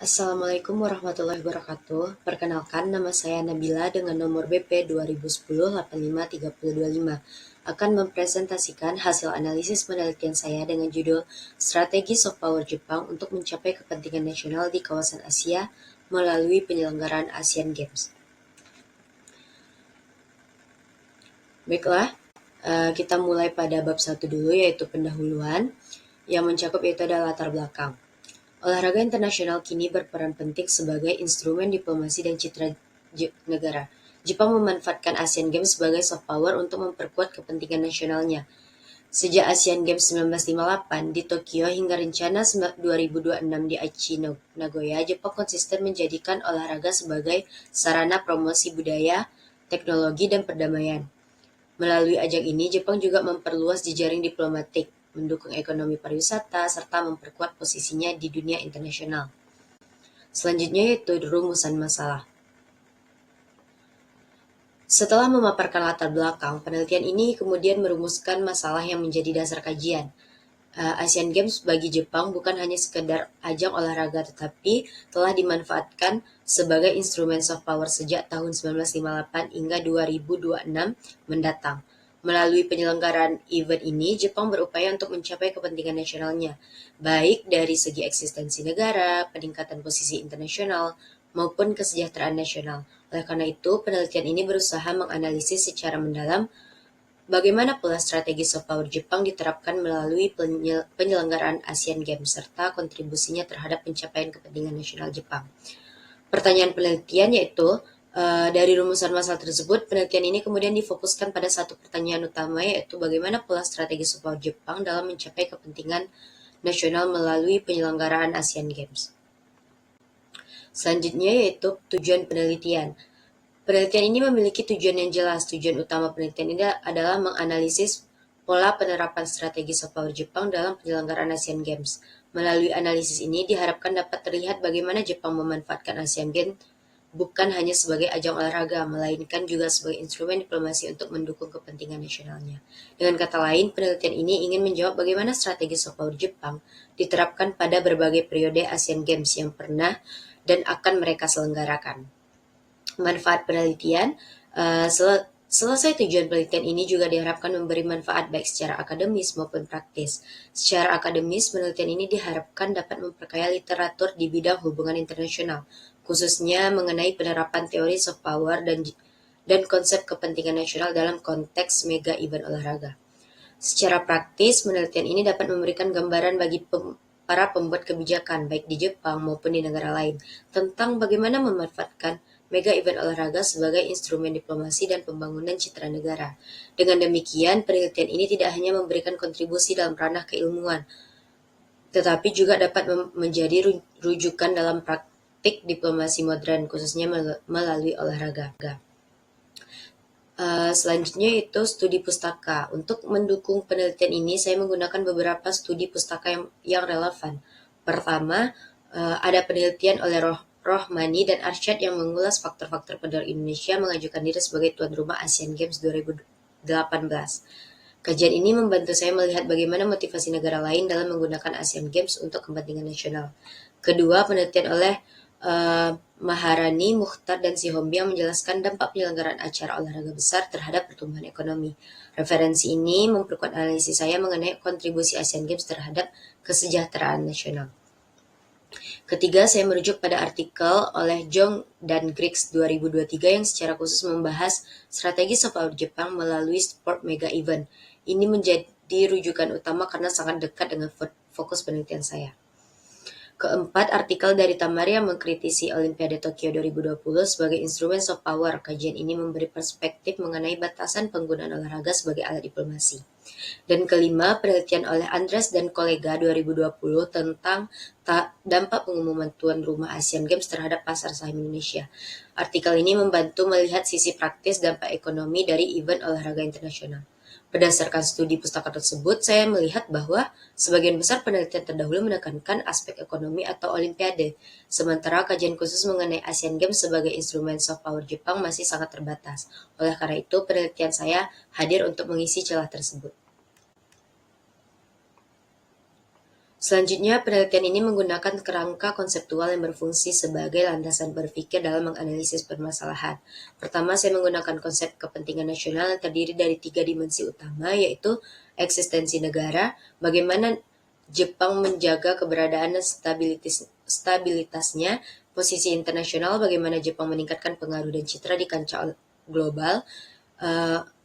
Assalamualaikum warahmatullahi wabarakatuh. Perkenalkan, nama saya Nabila dengan nomor BP 2010-853025. Akan mempresentasikan hasil analisis penelitian saya dengan judul Strategi Soft Power Jepang untuk mencapai kepentingan nasional di kawasan Asia melalui penyelenggaraan Asian Games. Baiklah, kita mulai pada bab 1 dulu, yaitu pendahuluan, yang mencakup yaitu adalah latar belakang. Olahraga internasional kini berperan penting sebagai instrumen diplomasi dan citra negara. Jepang memanfaatkan Asian Games sebagai soft power untuk memperkuat kepentingan nasionalnya. Sejak Asian Games 1958 di Tokyo hingga rencana 2026 di Aichi, Nagoya, Jepang konsisten menjadikan olahraga sebagai sarana promosi budaya, teknologi, dan perdamaian. Melalui ajang ini, Jepang juga memperluas jejaring diplomatik, mendukung ekonomi pariwisata, serta memperkuat posisinya di dunia internasional. Selanjutnya yaitu rumusan masalah. Setelah memaparkan latar belakang, penelitian ini kemudian merumuskan masalah yang menjadi dasar kajian. Asian Games bagi Jepang bukan hanya sekedar ajang olahraga, tetapi telah dimanfaatkan sebagai instrumen soft power sejak tahun 1958 hingga 2026 mendatang. Melalui penyelenggaraan event ini, Jepang berupaya untuk mencapai kepentingan nasionalnya, baik dari segi eksistensi negara, peningkatan posisi internasional, maupun kesejahteraan nasional. Oleh karena itu, penelitian ini berusaha menganalisis secara mendalam bagaimana pula strategi soft power Jepang diterapkan melalui penyelenggaraan Asian Games serta kontribusinya terhadap pencapaian kepentingan nasional Jepang. Pertanyaan penelitian yaitu, dari rumusan masalah tersebut, penelitian ini kemudian difokuskan pada satu pertanyaan utama, yaitu bagaimana pula strategi soft power Jepang dalam mencapai kepentingan nasional melalui penyelenggaraan Asian Games. Selanjutnya yaitu tujuan penelitian. Penelitian ini memiliki tujuan yang jelas. Tujuan utama penelitian ini adalah menganalisis pola penerapan strategi soft power Jepang dalam penyelenggaraan Asian Games. Melalui analisis ini diharapkan dapat terlihat bagaimana Jepang memanfaatkan Asian Games bukan hanya sebagai ajang olahraga, melainkan juga sebagai instrumen diplomasi untuk mendukung kepentingan nasionalnya. Dengan kata lain, penelitian ini ingin menjawab bagaimana strategi soft power Jepang diterapkan pada berbagai periode Asian Games yang pernah dan akan mereka selenggarakan. Manfaat penelitian, selesai tujuan penelitian ini juga diharapkan memberi manfaat baik secara akademis maupun praktis. Secara akademis, penelitian ini diharapkan dapat memperkaya literatur di bidang hubungan internasional, khususnya mengenai penerapan teori soft power dan konsep kepentingan nasional dalam konteks mega event olahraga. Secara praktis, penelitian ini dapat memberikan gambaran bagi para pembuat kebijakan, baik di Jepang maupun di negara lain, tentang bagaimana memanfaatkan mega event olahraga sebagai instrumen diplomasi dan pembangunan citra negara. Dengan demikian, penelitian ini tidak hanya memberikan kontribusi dalam ranah keilmuan, tetapi juga dapat menjadi rujukan dalam praktik diplomasi modern, khususnya melalui olahraga. Selanjutnya itu studi pustaka. Untuk mendukung penelitian ini, saya menggunakan beberapa studi pustaka yang relevan. Pertama, ada penelitian oleh Rohmani dan Arsyad yang mengulas faktor-faktor pendorong Indonesia mengajukan diri sebagai tuan rumah Asian Games 2018. Kajian ini membantu saya melihat bagaimana motivasi negara lain dalam menggunakan Asian Games untuk kepentingan nasional. Kedua, penelitian oleh Maharani, Mukhtar, dan Sihombi yang menjelaskan dampak penyelenggaraan acara olahraga besar terhadap pertumbuhan ekonomi. Referensi ini memperkuat analisis saya mengenai kontribusi Asian Games terhadap kesejahteraan nasional. Ketiga, saya merujuk pada artikel oleh Jong dan Griggs 2023 yang secara khusus membahas strategi soft power Jepang melalui sport mega event. Ini menjadi rujukan utama karena sangat dekat dengan fokus penelitian saya. Keempat, artikel dari Tamaria mengkritisi Olimpiade Tokyo 2020 sebagai instrumen soft power. Kajian ini memberi perspektif mengenai batasan penggunaan olahraga sebagai alat diplomasi. Dan kelima, penelitian oleh Andres dan kolega 2020 tentang dampak pengumuman tuan rumah Asian Games terhadap pasar saham Indonesia. Artikel ini membantu melihat sisi praktis dampak ekonomi dari event olahraga internasional. Berdasarkan studi pustaka tersebut, saya melihat bahwa sebagian besar penelitian terdahulu menekankan aspek ekonomi atau olimpiade, sementara kajian khusus mengenai Asian Games sebagai instrumen soft power Jepang masih sangat terbatas. Oleh karena itu, penelitian saya hadir untuk mengisi celah tersebut. Selanjutnya, penelitian ini menggunakan kerangka konseptual yang berfungsi sebagai landasan berpikir dalam menganalisis permasalahan. Pertama, saya menggunakan konsep kepentingan nasional yang terdiri dari 3 dimensi utama, yaitu eksistensi negara, bagaimana Jepang menjaga keberadaan dan stabilitasnya, posisi internasional, bagaimana Jepang meningkatkan pengaruh dan citra di kancah global,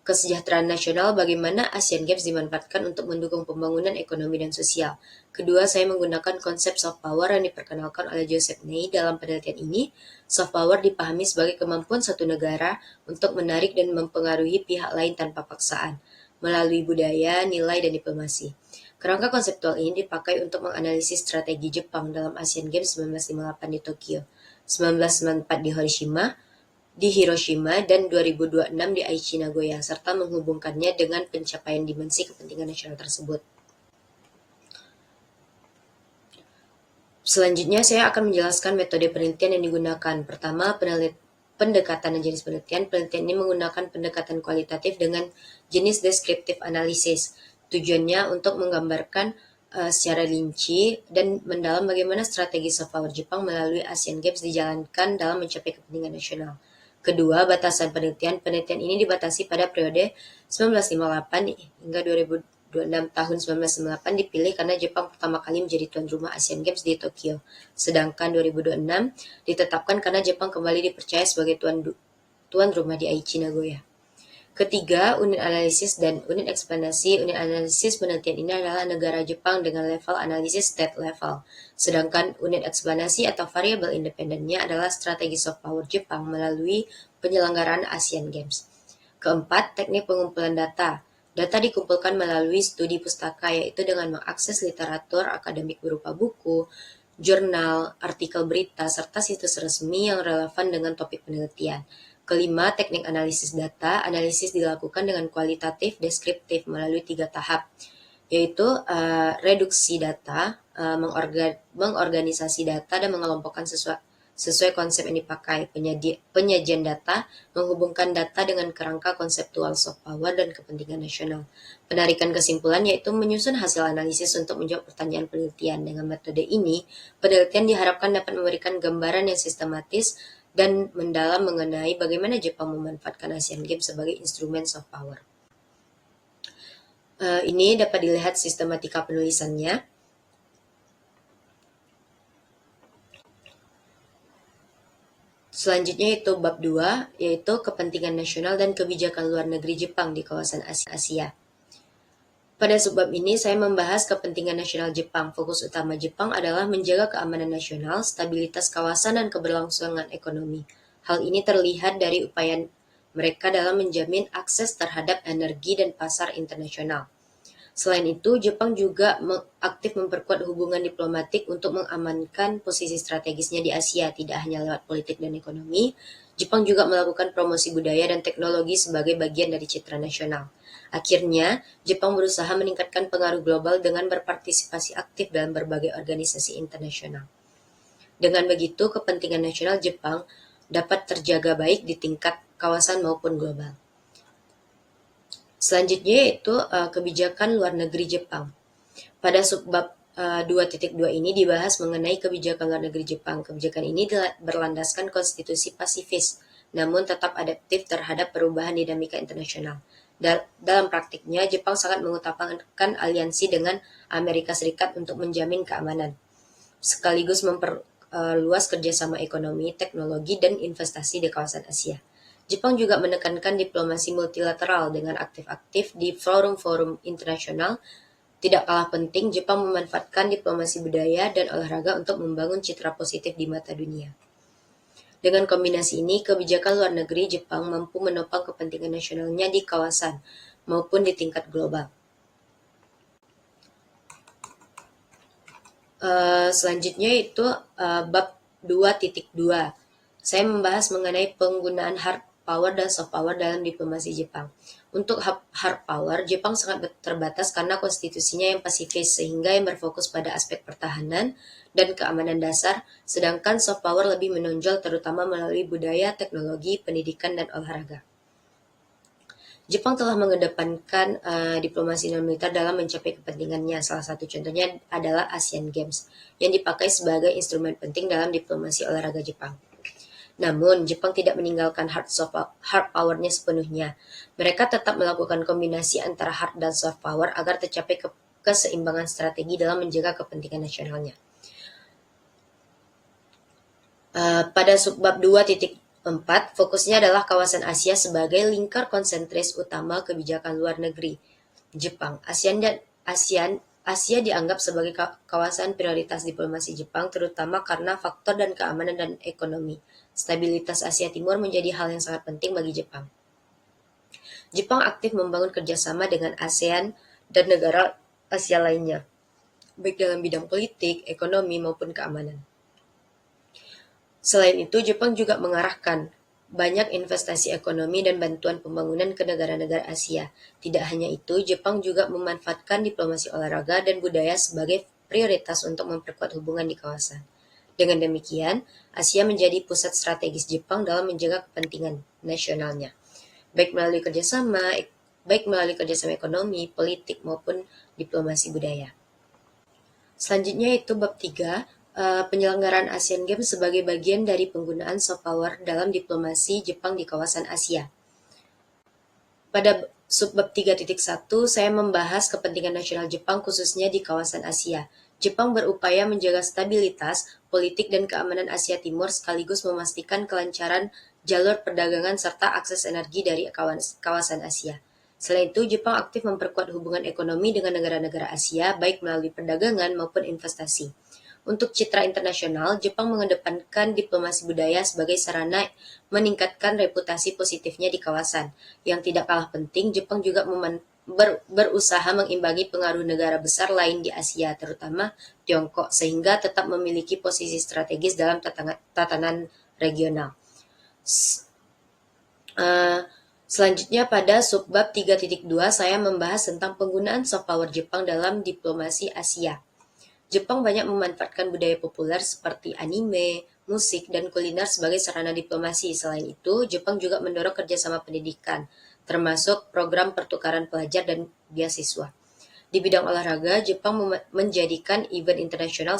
kesejahteraan nasional, bagaimana Asian Games dimanfaatkan untuk mendukung pembangunan ekonomi dan sosial. Kedua, saya menggunakan konsep soft power yang diperkenalkan oleh Joseph Nye dalam penelitian ini. Soft power dipahami sebagai kemampuan suatu negara untuk menarik dan mempengaruhi pihak lain tanpa paksaan, melalui budaya, nilai, dan diplomasi. Kerangka konseptual ini dipakai untuk menganalisis strategi Jepang dalam Asian Games 1958 di Tokyo, 1994 di Hiroshima, dan 2026 di Aichi Nagoya, serta menghubungkannya dengan pencapaian dimensi kepentingan nasional tersebut. Selanjutnya, saya akan menjelaskan metode penelitian yang digunakan. Pertama, pendekatan dan jenis penelitian. Penelitian ini menggunakan pendekatan kualitatif dengan jenis deskriptif analisis. Tujuannya untuk menggambarkan secara rinci dan mendalam bagaimana strategi soft power Jepang melalui Asian Games dijalankan dalam mencapai kepentingan nasional. Kedua, batasan penelitian. Penelitian ini dibatasi pada periode 1958 hingga 2026. Tahun 1998 dipilih karena Jepang pertama kali menjadi tuan rumah Asian Games di Tokyo. Sedangkan 2026 ditetapkan karena Jepang kembali dipercaya sebagai tuan rumah di Aichi Nagoya. Ketiga, unit analisis dan unit eksplanasi. Unit analisis penelitian ini adalah negara Jepang dengan level analisis state level. Sedangkan unit eksplanasi atau variabel independennya adalah strategi soft power Jepang melalui penyelenggaraan Asian Games. Keempat, teknik pengumpulan data. Data dikumpulkan melalui studi pustaka, yaitu dengan mengakses literatur akademik berupa buku, jurnal, artikel berita, serta situs resmi yang relevan dengan topik penelitian. Kelima, teknik analisis data. Analisis dilakukan dengan kualitatif, deskriptif melalui 3 tahap, yaitu reduksi data, mengorganisasi data, dan mengelompokkan sesuai konsep yang dipakai. Penyajian data, menghubungkan data dengan kerangka konseptual soft power dan kepentingan nasional. Penarikan kesimpulan, yaitu menyusun hasil analisis untuk menjawab pertanyaan penelitian. Dengan metode ini, penelitian diharapkan dapat memberikan gambaran yang sistematis dan mendalam mengenai bagaimana Jepang memanfaatkan Asian Games sebagai instrumen soft power. Ini dapat dilihat sistematika penulisannya. Selanjutnya itu bab 2, yaitu kepentingan nasional dan kebijakan luar negeri Jepang di kawasan Asia. Pada subbab ini, saya membahas kepentingan nasional Jepang. Fokus utama Jepang adalah menjaga keamanan nasional, stabilitas kawasan, dan keberlangsungan ekonomi. Hal ini terlihat dari upaya mereka dalam menjamin akses terhadap energi dan pasar internasional. Selain itu, Jepang juga aktif memperkuat hubungan diplomatik untuk mengamankan posisi strategisnya di Asia, tidak hanya lewat politik dan ekonomi. Jepang juga melakukan promosi budaya dan teknologi sebagai bagian dari citra nasional. Akhirnya, Jepang berusaha meningkatkan pengaruh global dengan berpartisipasi aktif dalam berbagai organisasi internasional. Dengan begitu, kepentingan nasional Jepang dapat terjaga baik di tingkat kawasan maupun global. Selanjutnya yaitu kebijakan luar negeri Jepang. Pada subbab 2.2 ini dibahas mengenai kebijakan luar negeri Jepang. Kebijakan ini berlandaskan konstitusi pasifis, namun tetap adaptif terhadap perubahan dinamika internasional. Dalam praktiknya, Jepang sangat mengutamakan aliansi dengan Amerika Serikat untuk menjamin keamanan, sekaligus memperluas kerjasama ekonomi, teknologi, dan investasi di kawasan Asia. Jepang juga menekankan diplomasi multilateral dengan aktif-aktif di forum-forum internasional. Tidak kalah penting, Jepang memanfaatkan diplomasi budaya dan olahraga untuk membangun citra positif di mata dunia. Dengan kombinasi ini, kebijakan luar negeri Jepang mampu menopang kepentingan nasionalnya di kawasan maupun di tingkat global. Selanjutnya itu bab 2.2. Saya membahas mengenai penggunaan hard power dan soft power dalam diplomasi Jepang. Untuk hard power, Jepang sangat terbatas karena konstitusinya yang pasifis, sehingga yang berfokus pada aspek pertahanan dan keamanan dasar, sedangkan soft power lebih menonjol terutama melalui budaya, teknologi, pendidikan, dan olahraga. Jepang telah mengedepankan diplomasi non-militer dalam mencapai kepentingannya. Salah satu contohnya adalah Asian Games, yang dipakai sebagai instrumen penting dalam diplomasi olahraga Jepang. Namun, Jepang tidak meninggalkan hard power-nya sepenuhnya. Mereka tetap melakukan kombinasi antara hard dan soft power agar tercapai keseimbangan strategi dalam menjaga kepentingan nasionalnya. Pada subbab 2.4, fokusnya adalah kawasan Asia sebagai lingkar konsentris utama kebijakan luar negeri Jepang. Asia dianggap sebagai kawasan prioritas diplomasi Jepang, terutama karena faktor dan keamanan dan ekonomi. Stabilitas Asia Timur menjadi hal yang sangat penting bagi Jepang. Jepang aktif membangun kerjasama dengan ASEAN dan negara Asia lainnya, baik dalam bidang politik, ekonomi, maupun keamanan. Selain itu, Jepang juga mengarahkan banyak investasi ekonomi dan bantuan pembangunan ke negara-negara Asia. Tidak hanya itu, Jepang juga memanfaatkan diplomasi olahraga dan budaya sebagai prioritas untuk memperkuat hubungan di kawasan. Dengan demikian, Asia menjadi pusat strategis Jepang dalam menjaga kepentingan nasionalnya, baik melalui kerjasama ekonomi, politik, maupun diplomasi budaya. Selanjutnya itu bab 3, penyelenggaraan Asian Games sebagai bagian dari penggunaan soft power dalam diplomasi Jepang di kawasan Asia. Pada subbab 3.1, saya membahas kepentingan nasional Jepang khususnya di kawasan Asia. Jepang berupaya menjaga stabilitas, politik, dan keamanan Asia Timur sekaligus memastikan kelancaran jalur perdagangan serta akses energi dari kawasan Asia. Selain itu, Jepang aktif memperkuat hubungan ekonomi dengan negara-negara Asia, baik melalui perdagangan maupun investasi. Untuk citra internasional, Jepang mengedepankan diplomasi budaya sebagai sarana meningkatkan reputasi positifnya di kawasan. Yang tidak kalah penting, Jepang juga berusaha mengimbangi pengaruh negara besar lain di Asia, terutama Tiongkok, sehingga tetap memiliki posisi strategis dalam tatanan regional. Selanjutnya pada subbab 3.2, saya membahas tentang penggunaan soft power Jepang dalam diplomasi Asia. Jepang banyak memanfaatkan budaya populer seperti anime, musik, dan kuliner sebagai sarana diplomasi. Selain itu, Jepang juga mendorong kerjasama pendidikan, termasuk program pertukaran pelajar dan beasiswa. Di bidang olahraga, Jepang menjadikan event internasional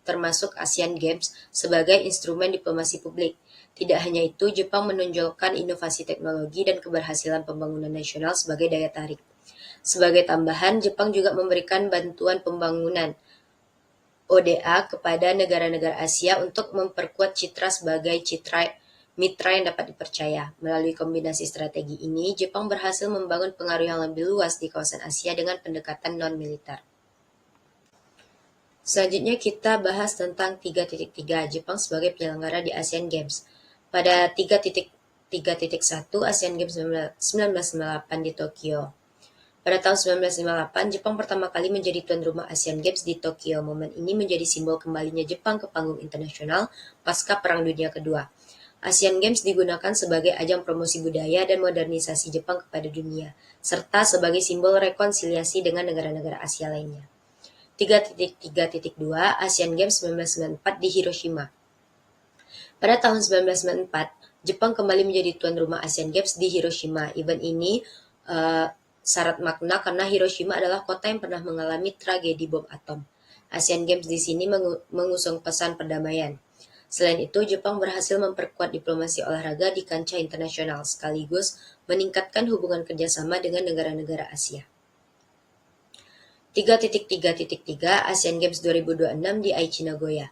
termasuk Asian Games sebagai instrumen diplomasi publik. Tidak hanya itu, Jepang menonjolkan inovasi teknologi dan keberhasilan pembangunan nasional sebagai daya tarik. Sebagai tambahan, Jepang juga memberikan bantuan pembangunan ODA kepada negara-negara Asia untuk memperkuat citra sebagai mitra yang dapat dipercaya. Melalui kombinasi strategi ini, Jepang berhasil membangun pengaruh yang lebih luas di kawasan Asia dengan pendekatan non-militer. Selanjutnya kita bahas tentang 3.3, Jepang sebagai penyelenggara di Asian Games. Pada 3.1 Asian Games 1998 di Tokyo. Pada tahun 1958, Jepang pertama kali menjadi tuan rumah Asian Games di Tokyo. Momen ini menjadi simbol kembalinya Jepang ke panggung internasional pasca Perang Dunia Kedua. Asian Games digunakan sebagai ajang promosi budaya dan modernisasi Jepang kepada dunia, serta sebagai simbol rekonsiliasi dengan negara-negara Asia lainnya. 3.3.2 Asian Games 1994 di Hiroshima. Pada tahun 1994, Jepang kembali menjadi tuan rumah Asian Games di Hiroshima. Event ini syarat makna karena Hiroshima adalah kota yang pernah mengalami tragedi bom atom. Asian Games di sini mengusung pesan perdamaian. Selain itu, Jepang berhasil memperkuat diplomasi olahraga di kancah internasional sekaligus meningkatkan hubungan kerjasama dengan negara-negara Asia. 3.3.3 Asian Games 2026 di Aichi, Nagoya.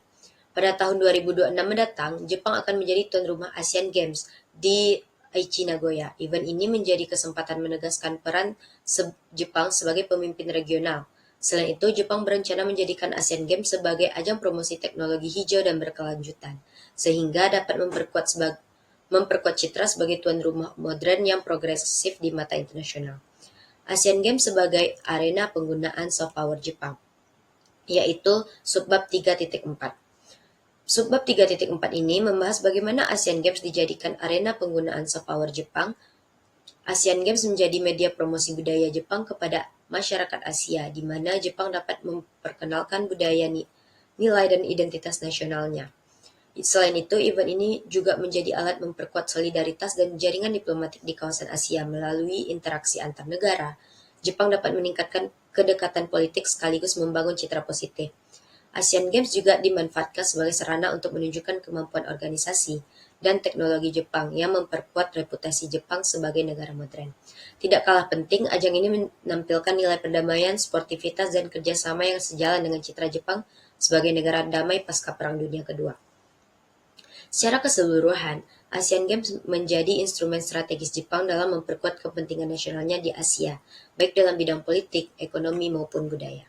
Pada tahun 2026 mendatang, Jepang akan menjadi tuan rumah Asian Games di Aichi, Nagoya. Event ini menjadi kesempatan menegaskan peran Jepang sebagai pemimpin regional. Selain itu, Jepang berencana menjadikan Asian Games sebagai ajang promosi teknologi hijau dan berkelanjutan, sehingga dapat memperkuat citra sebagai tuan rumah modern yang progresif di mata internasional. Asian Games sebagai arena penggunaan soft power Jepang, yaitu subbab 3.4. Subbab 3.4 ini membahas bagaimana Asian Games dijadikan arena penggunaan soft power Jepang. Asian Games menjadi media promosi budaya Jepang kepada masyarakat Asia, di mana Jepang dapat memperkenalkan budaya, nilai, dan identitas nasionalnya. Selain itu, event ini juga menjadi alat memperkuat solidaritas dan jaringan diplomatik di kawasan Asia melalui interaksi antar negara. Jepang dapat meningkatkan kedekatan politik sekaligus membangun citra positif. Asian Games juga dimanfaatkan sebagai sarana untuk menunjukkan kemampuan organisasi dan teknologi Jepang yang memperkuat reputasi Jepang sebagai negara modern. Tidak kalah penting, ajang ini menampilkan nilai perdamaian, sportivitas, dan kerjasama yang sejalan dengan citra Jepang sebagai negara damai pasca Perang Dunia Kedua. Secara keseluruhan, Asian Games menjadi instrumen strategis Jepang dalam memperkuat kepentingan nasionalnya di Asia, baik dalam bidang politik, ekonomi, maupun budaya.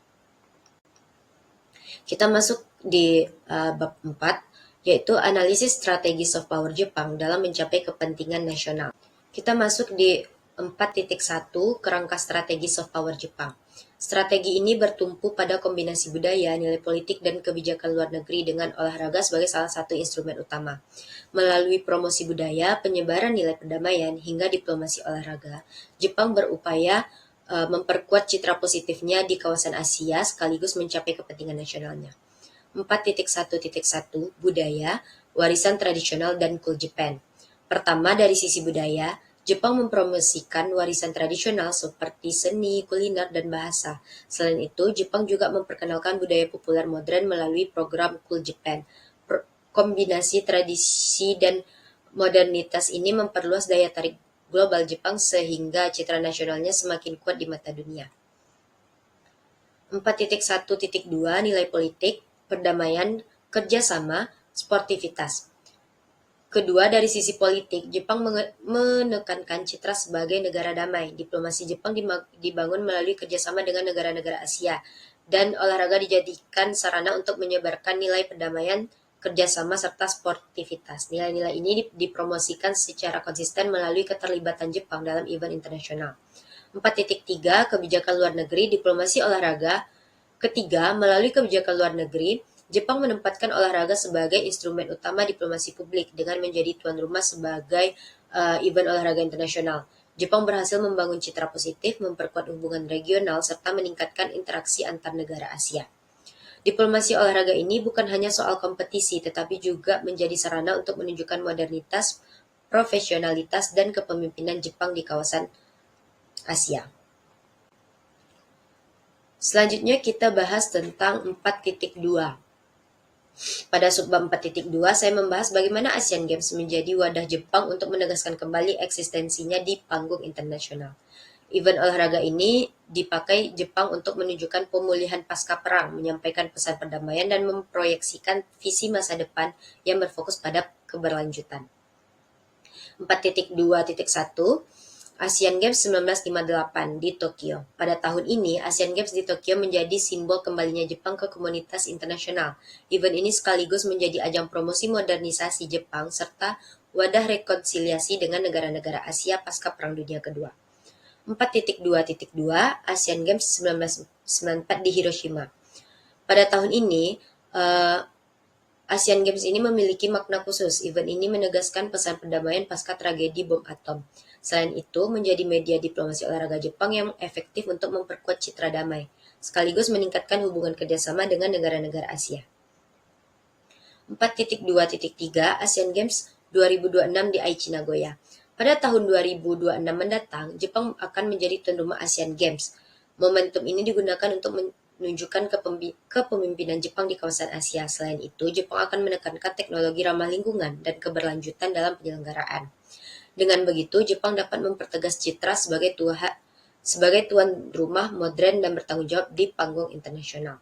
Kita masuk di bab 4, yaitu analisis strategi soft power Jepang dalam mencapai kepentingan nasional. Kita masuk di 4.1, kerangka strategi soft power Jepang. Strategi ini bertumpu pada kombinasi budaya, nilai politik, dan kebijakan luar negeri dengan olahraga sebagai salah satu instrumen utama. Melalui promosi budaya, penyebaran nilai perdamaian, hingga diplomasi olahraga, Jepang berupaya memperkuat citra positifnya di kawasan Asia sekaligus mencapai kepentingan nasionalnya. 4.1.1 Budaya, warisan tradisional dan Cool Japan. Pertama, dari sisi budaya, Jepang mempromosikan warisan tradisional seperti seni, kuliner, dan bahasa. Selain itu, Jepang juga memperkenalkan budaya populer modern melalui program Cool Japan. Kombinasi tradisi dan modernitas ini memperluas daya tarik global Jepang sehingga citra nasionalnya semakin kuat di mata dunia. 4.1.2 Nilai politik, perdamaian, kerjasama, sportivitas. Kedua, dari sisi politik, Jepang menekankan citra sebagai negara damai. Diplomasi Jepang dibangun melalui kerjasama dengan negara-negara Asia, dan olahraga dijadikan sarana untuk menyebarkan nilai perdamaian, kerjasama, serta sportivitas. Nilai-nilai ini dipromosikan secara konsisten melalui keterlibatan Jepang dalam event internasional. 4.3 Kebijakan luar negeri, diplomasi olahraga. Ketiga, melalui kebijakan luar negeri, Jepang menempatkan olahraga sebagai instrumen utama diplomasi publik dengan menjadi tuan rumah sebagai event olahraga internasional. Jepang berhasil membangun citra positif, memperkuat hubungan regional, serta meningkatkan interaksi antar negara Asia. Diplomasi olahraga ini bukan hanya soal kompetisi, tetapi juga menjadi sarana untuk menunjukkan modernitas, profesionalitas, dan kepemimpinan Jepang di kawasan Asia. Selanjutnya kita bahas tentang 4.2. Pada subbab 4.2, saya membahas bagaimana Asian Games menjadi wadah Jepang untuk menegaskan kembali eksistensinya di panggung internasional. Event olahraga ini dipakai Jepang untuk menunjukkan pemulihan pasca perang, menyampaikan pesan perdamaian, dan memproyeksikan visi masa depan yang berfokus pada keberlanjutan. 4.2.1 Asian Games 1958 di Tokyo. Pada tahun ini, Asian Games di Tokyo menjadi simbol kembalinya Jepang ke komunitas internasional. Event ini sekaligus menjadi ajang promosi modernisasi Jepang serta wadah rekonsiliasi dengan negara-negara Asia pasca Perang Dunia Kedua. 4.2.2 Asian Games 1994 di Hiroshima. Pada tahun ini, Asian Games ini memiliki makna khusus. Event ini menegaskan pesan perdamaian pasca tragedi bom atom. Selain itu, menjadi media diplomasi olahraga Jepang yang efektif untuk memperkuat citra damai, sekaligus meningkatkan hubungan kerjasama dengan negara-negara Asia. 4.2.3 Asian Games 2026 di Aichi, Nagoya. Pada tahun 2026 mendatang, Jepang akan menjadi tuan rumah Asian Games. Momentum ini digunakan untuk menunjukkan kepemimpinan Jepang di kawasan Asia. Selain itu, Jepang akan menekankan teknologi ramah lingkungan dan keberlanjutan dalam penyelenggaraan. Dengan begitu, Jepang dapat mempertegas citra sebagai tuan rumah modern dan bertanggung jawab di panggung internasional.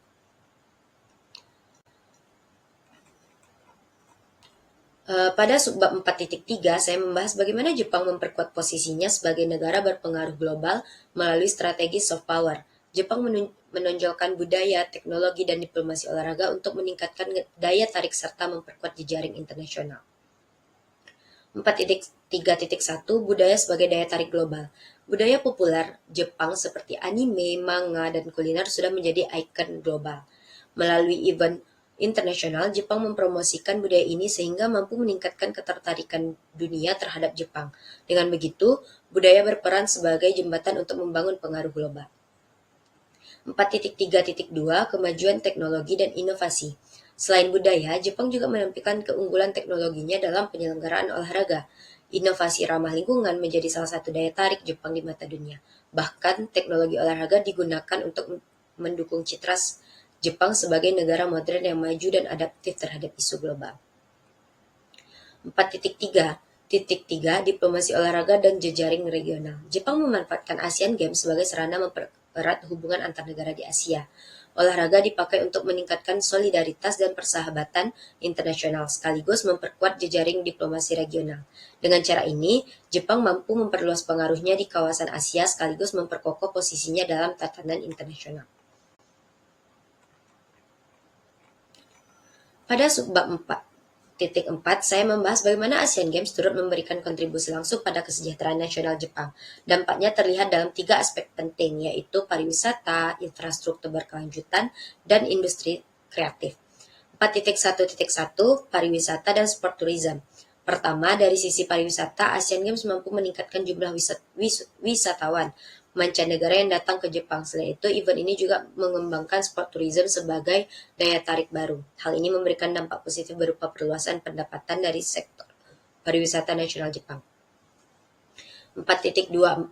Pada subbab 4.3, saya membahas bagaimana Jepang memperkuat posisinya sebagai negara berpengaruh global melalui strategi soft power. Jepang menonjolkan budaya, teknologi, dan diplomasi olahraga untuk meningkatkan daya tarik serta memperkuat jejaring internasional. 4.3.1 Budaya sebagai daya tarik global. Budaya populer Jepang seperti anime, manga, dan kuliner sudah menjadi ikon global. Melalui event internasional, Jepang mempromosikan budaya ini sehingga mampu meningkatkan ketertarikan dunia terhadap Jepang. Dengan begitu, budaya berperan sebagai jembatan untuk membangun pengaruh global. 4.3.2 Kemajuan teknologi dan inovasi. Selain budaya, Jepang juga menampilkan keunggulan teknologinya dalam penyelenggaraan olahraga. Inovasi ramah lingkungan menjadi salah satu daya tarik Jepang di mata dunia. Bahkan, teknologi olahraga digunakan untuk mendukung citra Jepang sebagai negara modern yang maju dan adaptif terhadap isu global. 4.3 Diplomasi olahraga dan jejaring regional. Jepang memanfaatkan Asian Games sebagai sarana mempererat hubungan antar negara di Asia. Olahraga dipakai untuk meningkatkan solidaritas dan persahabatan internasional, sekaligus memperkuat jejaring diplomasi regional. Dengan cara ini, Jepang mampu memperluas pengaruhnya di kawasan Asia sekaligus memperkokoh posisinya dalam tatanan internasional. Pada subbab 4.4, saya membahas bagaimana Asian Games turut memberikan kontribusi langsung pada kesejahteraan nasional Jepang. Dampaknya terlihat dalam 3 aspek penting, yaitu pariwisata, infrastruktur berkelanjutan, dan industri kreatif. 4.1.1 Pariwisata dan sport tourism. Pertama, dari sisi pariwisata, Asian Games mampu meningkatkan jumlah wisatawan mancanegara yang datang ke Jepang. Selain itu, event ini juga mengembangkan sport tourism sebagai daya tarik baru. Hal ini memberikan dampak positif berupa perluasan pendapatan dari sektor pariwisata nasional Jepang. 4.4.2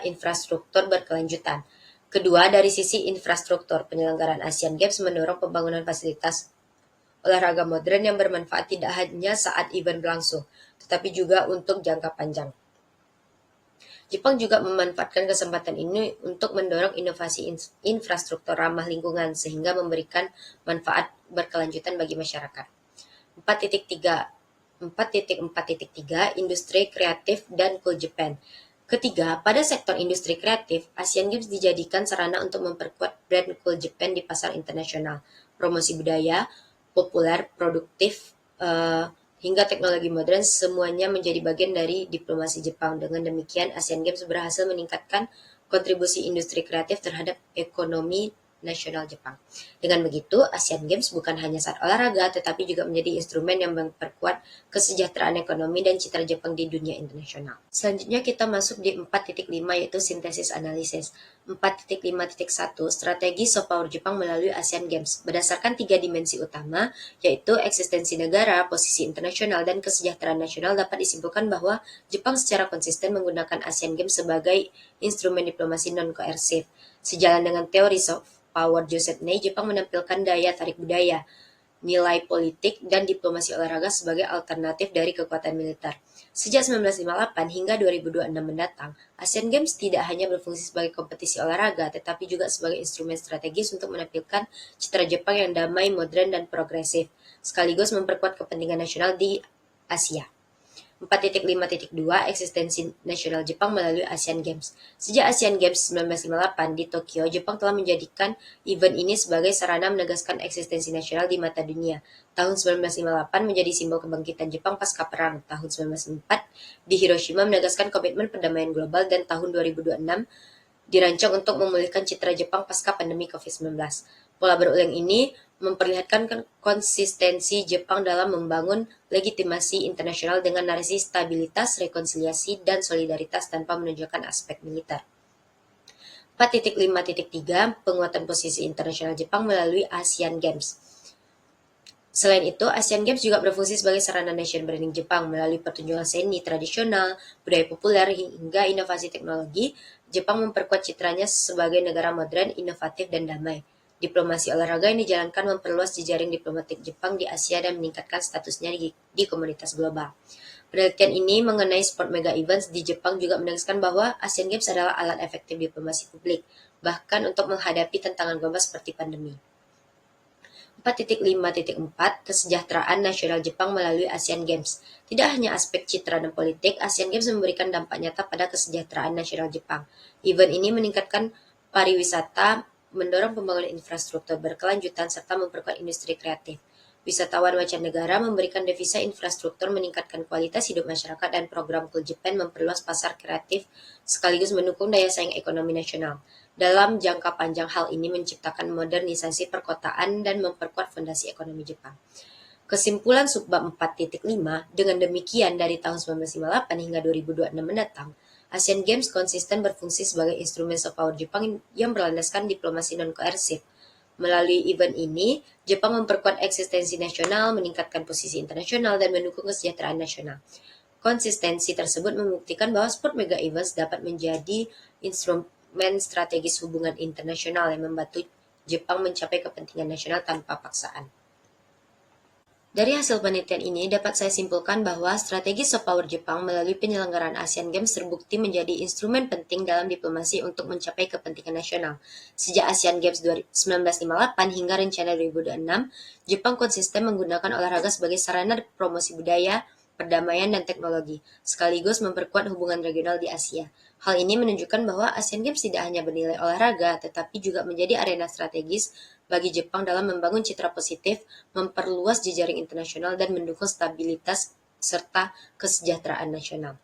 Infrastruktur berkelanjutan. Kedua, dari sisi infrastruktur, penyelenggaraan Asian Games mendorong pembangunan fasilitas olahraga modern yang bermanfaat tidak hanya saat event berlangsung, tetapi juga untuk jangka panjang. Jepang juga memanfaatkan kesempatan ini untuk mendorong inovasi infrastruktur ramah lingkungan sehingga memberikan manfaat berkelanjutan bagi masyarakat. 4.4.3 Industri kreatif dan Cool Japan. Ketiga, pada sektor industri kreatif, Asian Games dijadikan sarana untuk memperkuat brand Cool Japan di pasar internasional. Promosi budaya, populer, produktif, hingga teknologi modern semuanya menjadi bagian dari diplomasi Jepang. Dengan demikian, Asian Games berhasil meningkatkan kontribusi industri kreatif terhadap ekonomi nasional Jepang. Dengan begitu, Asian Games bukan hanya saat olahraga, tetapi juga menjadi instrumen yang memperkuat kesejahteraan ekonomi dan citra Jepang di dunia internasional. Selanjutnya kita masuk di 4.5 yaitu sintesis analisis. 4.5.1 Strategi soft power Jepang melalui Asian Games. Berdasarkan 3 dimensi utama, yaitu eksistensi negara, posisi internasional, dan kesejahteraan nasional, dapat disimpulkan bahwa Jepang secara konsisten menggunakan Asian Games sebagai instrumen diplomasi non-koersif. Sejalan dengan teori soft power Joseph Nye, Jepang menampilkan daya tarik budaya, nilai politik, dan diplomasi olahraga sebagai alternatif dari kekuatan militer. Sejak 1958 hingga 2026 mendatang, Asian Games tidak hanya berfungsi sebagai kompetisi olahraga, tetapi juga sebagai instrumen strategis untuk menampilkan citra Jepang yang damai, modern, dan progresif, sekaligus memperkuat kepentingan nasional di Asia. 4.5.2 Eksistensi nasional Jepang melalui Asian Games. Sejak Asian Games 1958 di Tokyo, Jepang telah menjadikan event ini sebagai sarana menegaskan eksistensi nasional di mata dunia. Tahun 1958 menjadi simbol kebangkitan Jepang pasca perang. Tahun 1904 di Hiroshima menegaskan komitmen perdamaian global, dan tahun 2026 dirancang untuk memulihkan citra Jepang pasca pandemi COVID-19. Pola berulang ini memperlihatkan konsistensi Jepang dalam membangun legitimasi internasional dengan narasi stabilitas, rekonsiliasi, dan solidaritas tanpa menunjukkan aspek militer. 4.5.3 Penguatan posisi internasional Jepang melalui Asian Games. Selain itu, Asian Games juga berfungsi sebagai sarana nation branding Jepang melalui pertunjukan seni tradisional, budaya populer, hingga inovasi teknologi. Jepang memperkuat citranya sebagai negara modern, inovatif, dan damai. Diplomasi olahraga yang dijalankan memperluas jejaring diplomatik Jepang di Asia dan meningkatkan statusnya di komunitas global. Penelitian ini mengenai sport mega events di Jepang juga menegaskan bahwa Asian Games adalah alat efektif diplomasi publik, bahkan untuk menghadapi tantangan global seperti pandemi. 4.5.4 Kesejahteraan nasional Jepang melalui Asian Games. Tidak hanya aspek citra dan politik, Asian Games memberikan dampak nyata pada kesejahteraan nasional Jepang. Event ini meningkatkan pariwisata, mendorong pembangunan infrastruktur berkelanjutan, serta memperkuat industri kreatif. Wisatawan mancanegara memberikan devisa infrastruktur, meningkatkan kualitas hidup masyarakat, dan program Cool Japan memperluas pasar kreatif sekaligus mendukung daya saing ekonomi nasional. Dalam jangka panjang, hal ini menciptakan modernisasi perkotaan dan memperkuat fondasi ekonomi Jepang. Kesimpulan subbab 4.5, dengan demikian dari tahun 1958 hingga 2026 mendatang, Asian Games konsisten berfungsi sebagai instrumen soft power Jepang yang berlandaskan diplomasi non-koersif, Melalui event ini, Jepang memperkuat eksistensi nasional, meningkatkan posisi internasional, dan mendukung kesejahteraan nasional. Konsistensi tersebut membuktikan bahwa sport mega events dapat menjadi instrumen strategis hubungan internasional yang membantu Jepang mencapai kepentingan nasional tanpa paksaan. Dari hasil penelitian ini dapat saya simpulkan bahwa strategi soft power Jepang melalui penyelenggaraan Asian Games terbukti menjadi instrumen penting dalam diplomasi untuk mencapai kepentingan nasional. Sejak Asian Games 1958 hingga rencana 2026, Jepang konsisten menggunakan olahraga sebagai sarana promosi budaya, perdamaian, dan teknologi, sekaligus memperkuat hubungan regional di Asia. Hal ini menunjukkan bahwa Asian Games tidak hanya bernilai olahraga, tetapi juga menjadi arena strategis bagi Jepang dalam membangun citra positif, memperluas jejaring internasional, dan mendukung stabilitas serta kesejahteraan nasional.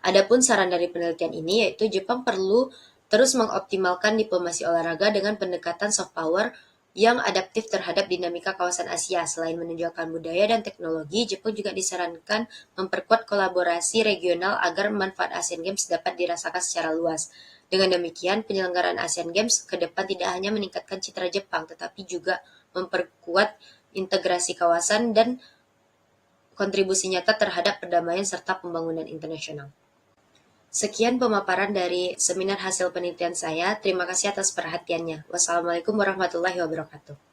Adapun saran dari penelitian ini yaitu Jepang perlu terus mengoptimalkan diplomasi olahraga dengan pendekatan soft power yang adaptif terhadap dinamika kawasan Asia. Selain menunjukkan budaya dan teknologi, Jepang juga disarankan memperkuat kolaborasi regional agar manfaat Asian Games dapat dirasakan secara luas. Dengan demikian, penyelenggaraan Asian Games ke depan tidak hanya meningkatkan citra Jepang, tetapi juga memperkuat integrasi kawasan dan kontribusi nyata terhadap perdamaian serta pembangunan internasional. Sekian pemaparan dari seminar hasil penelitian saya. Terima kasih atas perhatiannya. Wassalamualaikum warahmatullahi wabarakatuh.